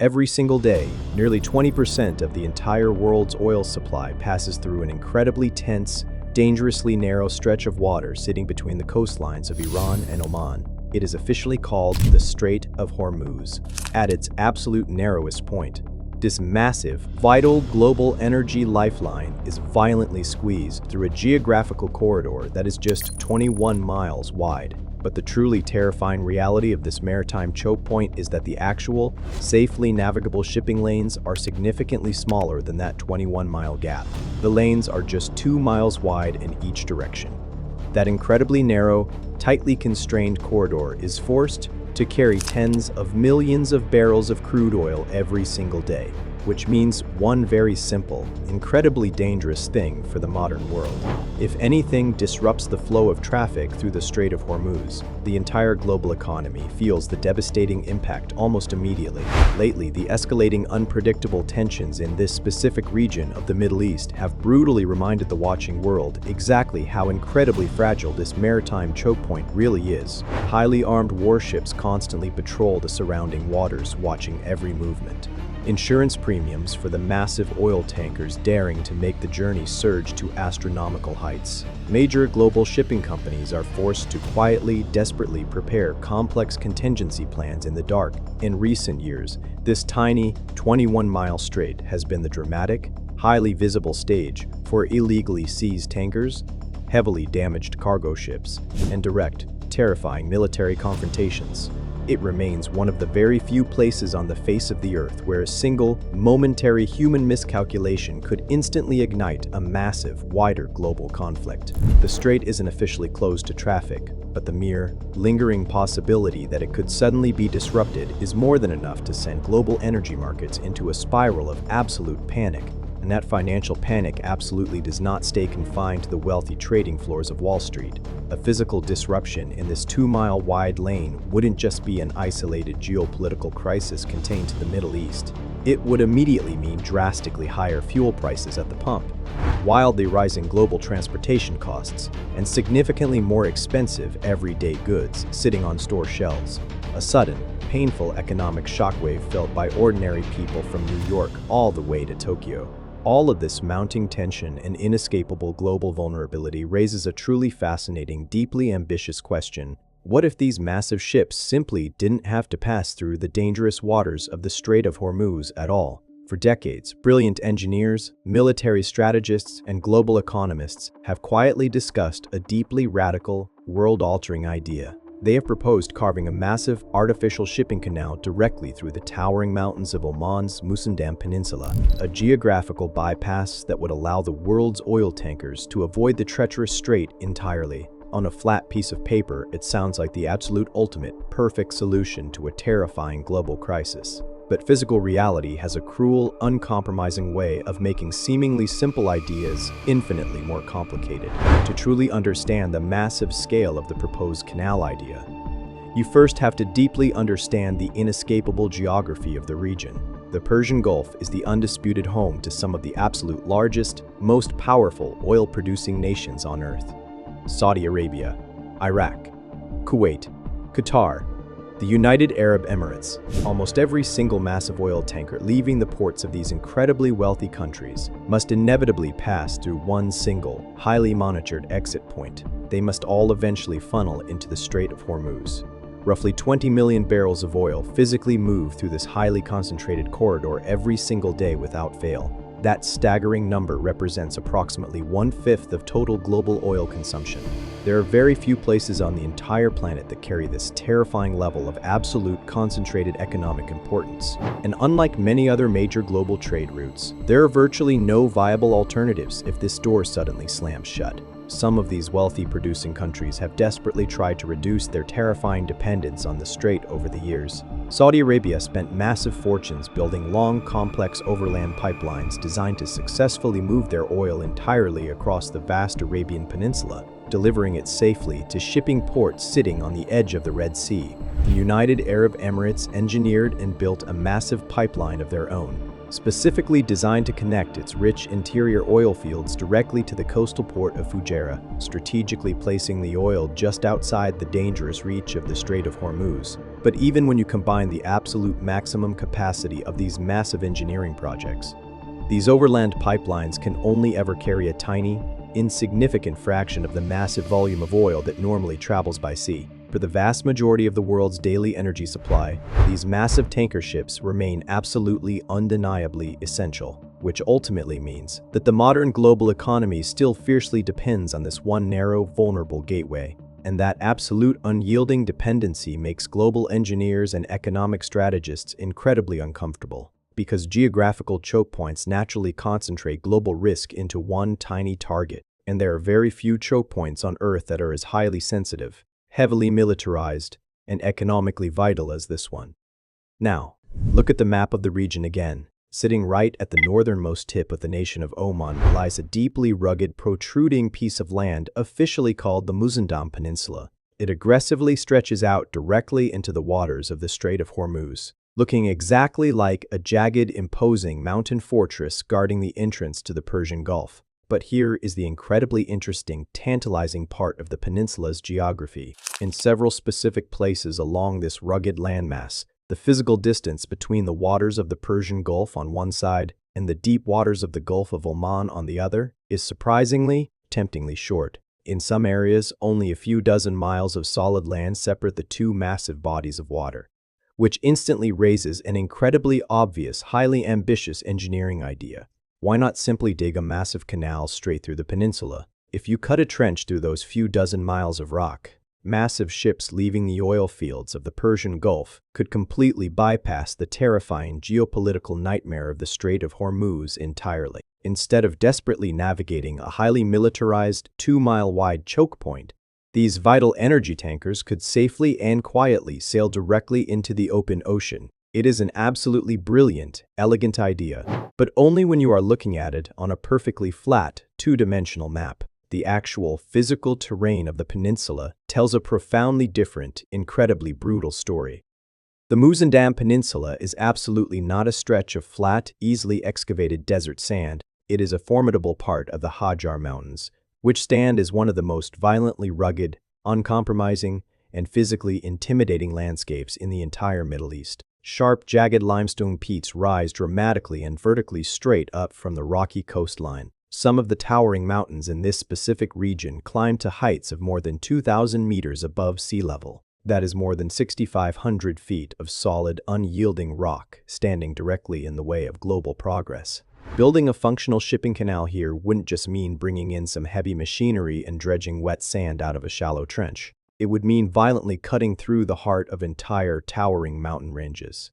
Every single day, nearly 20% of the entire world's oil supply passes through an incredibly tense, dangerously narrow stretch of water sitting between the coastlines of Iran and Oman. It is officially called the Strait of Hormuz. At its absolute narrowest point, this massive, vital global energy lifeline is violently squeezed through a geographical corridor that is just 21 miles wide. But the truly terrifying reality of this maritime choke point is that the actual, safely navigable shipping lanes are significantly smaller than that 21-mile gap. The lanes are just 2 miles wide in each direction. That incredibly narrow, tightly constrained corridor is forced to carry tens of millions of barrels of crude oil every single day, which means one very simple, incredibly dangerous thing for the modern world. If anything disrupts the flow of traffic through the Strait of Hormuz, the entire global economy feels the devastating impact almost immediately. Lately, the escalating unpredictable tensions in this specific region of the Middle East have brutally reminded the watching world exactly how incredibly fragile this maritime choke point really is. Highly armed warships constantly patrol the surrounding waters, watching every movement. Insurance premiums for the massive oil tankers daring to make the journey surge to astronomical heights. Major global shipping companies are forced to quietly, desperately prepare complex contingency plans in the dark. In recent years, this tiny, 21-mile strait has been the dramatic, highly visible stage for illegally seized tankers, heavily damaged cargo ships, and direct, terrifying military confrontations. It remains one of the very few places on the face of the earth where a single, momentary human miscalculation could instantly ignite a massive, wider global conflict. The strait isn't officially closed to traffic, but the mere, lingering possibility that it could suddenly be disrupted is more than enough to send global energy markets into a spiral of absolute panic. And that financial panic absolutely does not stay confined to the wealthy trading floors of Wall Street. A physical disruption in this 2-mile wide lane wouldn't just be an isolated geopolitical crisis contained to the Middle East. It would immediately mean drastically higher fuel prices at the pump, wildly rising global transportation costs, and significantly more expensive everyday goods sitting on store shelves. A sudden, painful economic shockwave felt by ordinary people from New York all the way to Tokyo. All of this mounting tension and inescapable global vulnerability raises a truly fascinating, deeply ambitious question. What if these massive ships simply didn't have to pass through the dangerous waters of the Strait of Hormuz at all? For decades, brilliant engineers, military strategists, and global economists have quietly discussed a deeply radical, world-altering idea. They have proposed carving a massive, artificial shipping canal directly through the towering mountains of Oman's Musandam Peninsula, a geographical bypass that would allow the world's oil tankers to avoid the treacherous strait entirely. On a flat piece of paper, it sounds like the absolute ultimate, perfect solution to a terrifying global crisis. But physical reality has a cruel, uncompromising way of making seemingly simple ideas infinitely more complicated. To truly understand the massive scale of the proposed canal idea, you first have to deeply understand the inescapable geography of the region. The Persian Gulf is the undisputed home to some of the absolute largest, most powerful oil-producing nations on Earth: Saudi Arabia, Iraq, Kuwait, Qatar, the United Arab Emirates. Almost every single massive oil tanker leaving the ports of these incredibly wealthy countries must inevitably pass through one single, highly monitored exit point. They must all eventually funnel into the Strait of Hormuz. Roughly 20 million barrels of oil physically move through this highly concentrated corridor every single day without fail. That staggering number represents approximately 1/5 of total global oil consumption. There are very few places on the entire planet that carry this terrifying level of absolute concentrated economic importance. And unlike many other major global trade routes, there are virtually no viable alternatives if this door suddenly slams shut. Some of these wealthy producing countries have desperately tried to reduce their terrifying dependence on the strait over the years. Saudi Arabia spent massive fortunes building long, complex overland pipelines designed to successfully move their oil entirely across the vast Arabian Peninsula, delivering it safely to shipping ports sitting on the edge of the Red Sea. The United Arab Emirates engineered and built a massive pipeline of their own, specifically designed to connect its rich interior oil fields directly to the coastal port of Fujairah, strategically placing the oil just outside the dangerous reach of the Strait of Hormuz. But even when you combine the absolute maximum capacity of these massive engineering projects, these overland pipelines can only ever carry a tiny, insignificant fraction of the massive volume of oil that normally travels by sea. For the vast majority of the world's daily energy supply, these massive tanker ships remain absolutely undeniably essential, which ultimately means that the modern global economy still fiercely depends on this one narrow, vulnerable gateway. And that absolute unyielding dependency makes global engineers and economic strategists incredibly uncomfortable, because geographical choke points naturally concentrate global risk into one tiny target, and there are very few choke points on Earth that are as highly sensitive, heavily militarized, and economically vital as this one. Now, look at the map of the region again. Sitting right at the northernmost tip of the nation of Oman lies a deeply rugged, protruding piece of land officially called the Musandam Peninsula. It aggressively stretches out directly into the waters of the Strait of Hormuz, looking exactly like a jagged, imposing mountain fortress guarding the entrance to the Persian Gulf. But here is the incredibly interesting, tantalizing part of the peninsula's geography. In several specific places along this rugged landmass, the physical distance between the waters of the Persian Gulf on one side and the deep waters of the Gulf of Oman on the other is surprisingly, temptingly short. In some areas, only a few dozen miles of solid land separate the two massive bodies of water, which instantly raises an incredibly obvious, highly ambitious engineering idea. Why not simply dig a massive canal straight through the peninsula? If you cut a trench through those few dozen miles of rock, massive ships leaving the oil fields of the Persian Gulf could completely bypass the terrifying geopolitical nightmare of the Strait of Hormuz entirely. Instead of desperately navigating a highly militarized 2-mile-wide choke point, these vital energy tankers could safely and quietly sail directly into the open ocean. It is an absolutely brilliant, elegant idea, but only when you are looking at it on a perfectly flat, two-dimensional map. The actual physical terrain of the peninsula tells a profoundly different, incredibly brutal story. The Musandam Peninsula is absolutely not a stretch of flat, easily excavated desert sand. It is a formidable part of the Hajar Mountains, which stand as one of the most violently rugged, uncompromising, and physically intimidating landscapes in the entire Middle East. Sharp, jagged limestone peaks rise dramatically and vertically straight up from the rocky coastline. Some of the towering mountains in this specific region climb to heights of more than 2,000 meters above sea level. That is more than 6,500 feet of solid, unyielding rock standing directly in the way of global progress. Building a functional shipping canal here wouldn't just mean bringing in some heavy machinery and dredging wet sand out of a shallow trench. It would mean violently cutting through the heart of entire towering mountain ranges.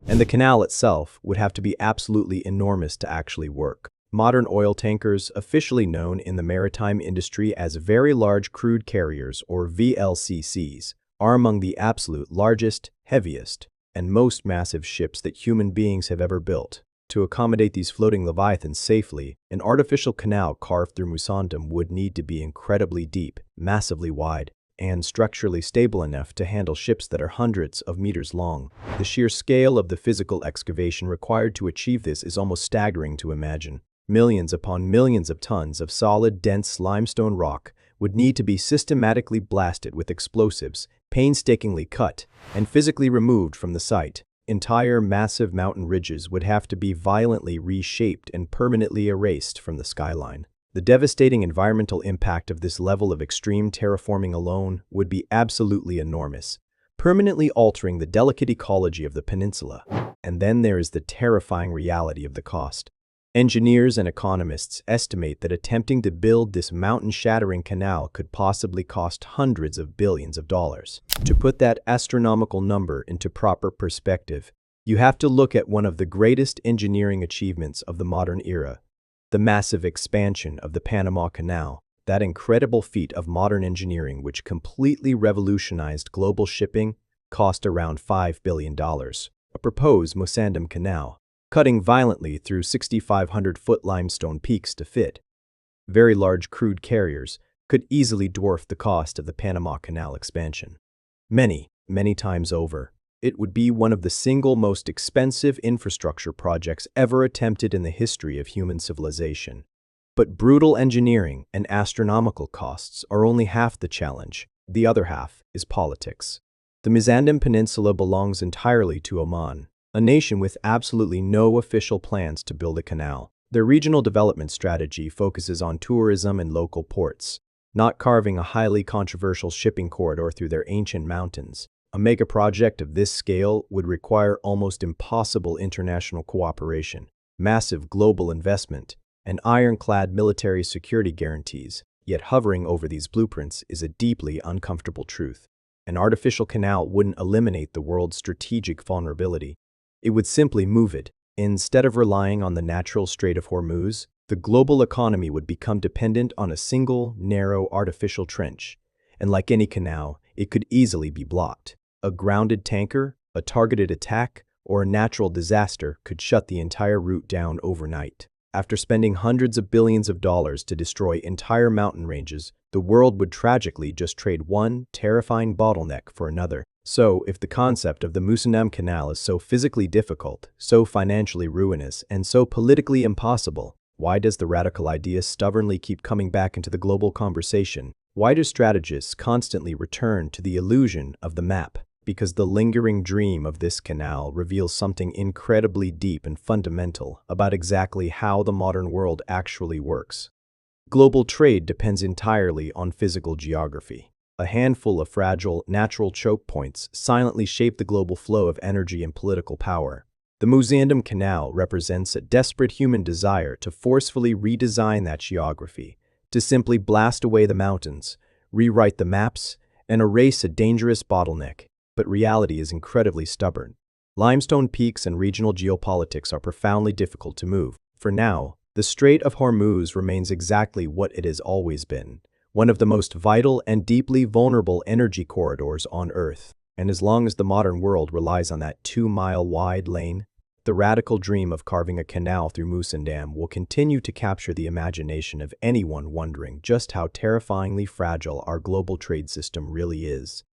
And the canal itself would have to be absolutely enormous to actually work. Modern oil tankers, officially known in the maritime industry as very large crude carriers or VLCCs, are among the absolute largest, heaviest, and most massive ships that human beings have ever built. To accommodate these floating leviathans safely, an artificial canal carved through Musandam would need to be incredibly deep, massively wide, and structurally stable enough to handle ships that are hundreds of meters long. The sheer scale of the physical excavation required to achieve this is almost staggering to imagine. Millions upon millions of tons of solid, dense limestone rock would need to be systematically blasted with explosives, painstakingly cut, and physically removed from the site. Entire massive mountain ridges would have to be violently reshaped and permanently erased from the skyline. The devastating environmental impact of this level of extreme terraforming alone would be absolutely enormous, permanently altering the delicate ecology of the peninsula. And then there is the terrifying reality of the cost. Engineers and economists estimate that attempting to build this mountain-shattering canal could possibly cost hundreds of billions of dollars. To put that astronomical number into proper perspective, you have to look at one of the greatest engineering achievements of the modern era, the massive expansion of the Panama Canal, that incredible feat of modern engineering which completely revolutionized global shipping, cost around $5 billion. A proposed Musandam Canal, cutting violently through 6,500-foot limestone peaks to fit very large crude carriers, could easily dwarf the cost of the Panama Canal expansion. Many, many times over. It would be one of the single most expensive infrastructure projects ever attempted in the history of human civilization. But brutal engineering and astronomical costs are only half the challenge. The other half is politics. The Musandam Peninsula belongs entirely to Oman, a nation with absolutely no official plans to build a canal. Their regional development strategy focuses on tourism and local ports, not carving a highly controversial shipping corridor through their ancient mountains. A megaproject of this scale would require almost impossible international cooperation, massive global investment, and ironclad military security guarantees. Yet hovering over these blueprints is a deeply uncomfortable truth. An artificial canal wouldn't eliminate the world's strategic vulnerability. It would simply move it. Instead of relying on the natural Strait of Hormuz, the global economy would become dependent on a single, narrow, artificial trench. And like any canal, it could easily be blocked. A grounded tanker, a targeted attack, or a natural disaster could shut the entire route down overnight. After spending hundreds of billions of dollars to destroy entire mountain ranges, the world would tragically just trade one terrifying bottleneck for another. So, if the concept of the Musandam Canal is so physically difficult, so financially ruinous, and so politically impossible, why does the radical idea stubbornly keep coming back into the global conversation? Why do strategists constantly return to the illusion of the map? Because the lingering dream of this canal reveals something incredibly deep and fundamental about exactly how the modern world actually works. Global trade depends entirely on physical geography. A handful of fragile, natural choke points silently shape the global flow of energy and political power. The Musandam Canal represents a desperate human desire to forcefully redesign that geography, to simply blast away the mountains, rewrite the maps, and erase a dangerous bottleneck. But reality is incredibly stubborn. Limestone peaks and regional geopolitics are profoundly difficult to move. For now, the Strait of Hormuz remains exactly what it has always been, one of the most vital and deeply vulnerable energy corridors on Earth. And as long as the modern world relies on that 2-mile-wide lane, the radical dream of carving a canal through Musandam will continue to capture the imagination of anyone wondering just how terrifyingly fragile our global trade system really is.